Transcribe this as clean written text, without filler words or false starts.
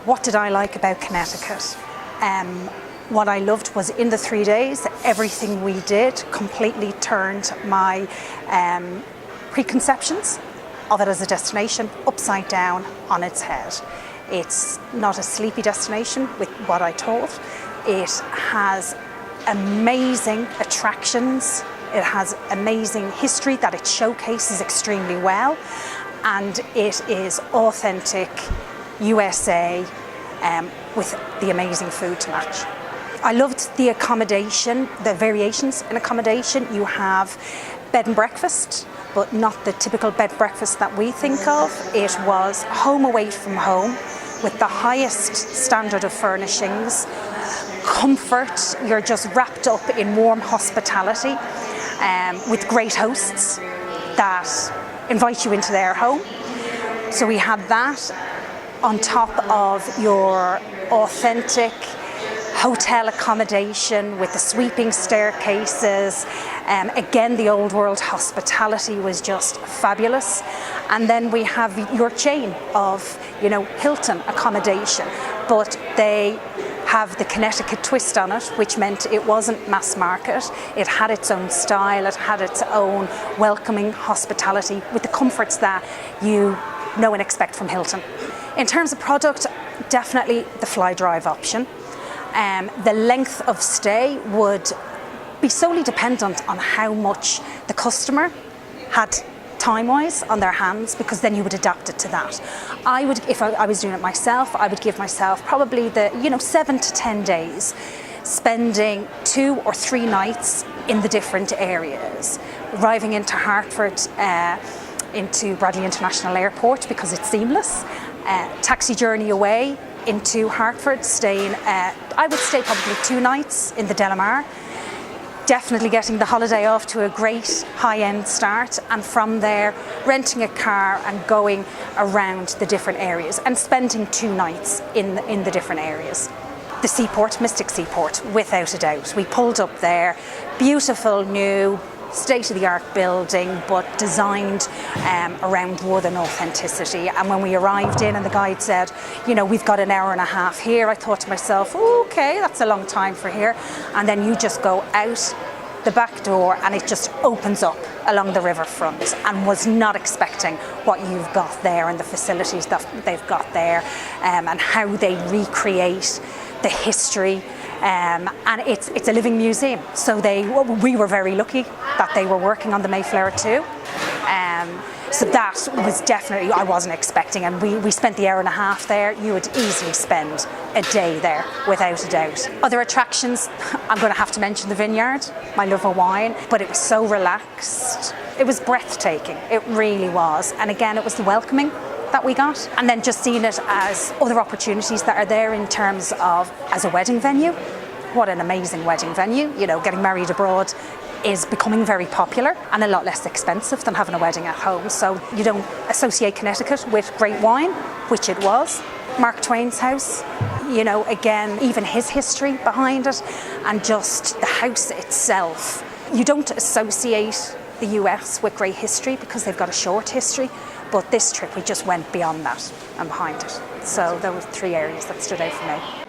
What did I like about Connecticut? What I loved was in the 3 days, everything we did completely turned my preconceptions of it as a destination upside down on its head. It's not a sleepy destination with what I thought. It has amazing attractions. It has amazing history that it showcases extremely well, and it is authentic U.S.A. With the amazing food to match. I loved the accommodation, the variations in accommodation. You have bed and breakfast, but not the typical bed and breakfast that we think of. It was home away from home with the highest standard of furnishings, comfort. You're just wrapped up in warm hospitality with great hosts that invite you into their home. So we had that on top of your authentic hotel accommodation with the sweeping staircases. Again, the old world hospitality was just fabulous. And then we have your chain of, Hilton accommodation, but they have the Connecticut twist on it, which meant it wasn't mass market. It had its own style, it had its own welcoming hospitality with the comforts that you know and expect from Hilton. In terms of product, definitely the fly drive option. The length of stay would be solely dependent on how much the customer had time-wise on their hands, because then you would adapt it to that. I would, if I was doing it myself, I would give myself probably the 7 to 10 days, spending 2 or 3 nights in the different areas, arriving into Hartford, into Bradley International Airport because it's seamless, taxi journey away into Hartford, staying, I would stay probably 2 nights in the Delamar, definitely getting the holiday off to a great high-end start, and from there renting a car and going around the different areas and spending 2 nights in the different areas. The Seaport, Mystic Seaport, without a doubt. We pulled up there, beautiful new state-of-the-art building, but designed around Northern authenticity. And when we arrived in and the guide said, we've got an hour and a half here, I thought to myself, okay, that's a long time for here. And then you just go out the back door and it just opens up along the riverfront, and was not expecting what you've got there and the facilities that they've got there, and how they recreate the history. And it's a living museum, so we were very lucky that they were working on the Mayflower too. So that was definitely, I wasn't expecting, and we spent the hour and a half there. You would easily spend a day there, without a doubt. Other attractions, I'm going to have to mention the vineyard, my love of wine, but it was so relaxed. It was breathtaking, it really was. And again, it was the welcoming that we got, and then just seeing it as other opportunities that are there in terms of as a wedding venue. What an amazing wedding venue. Getting married abroad is becoming very popular and a lot less expensive than having a wedding at home. So you don't associate Connecticut with great wine, which it was. Mark Twain's house, again, even his history behind it, and just the house itself. You don't associate the US with great history because they've got a short history, but this trip we just went beyond that and behind it. So there were 3 areas that stood out for me.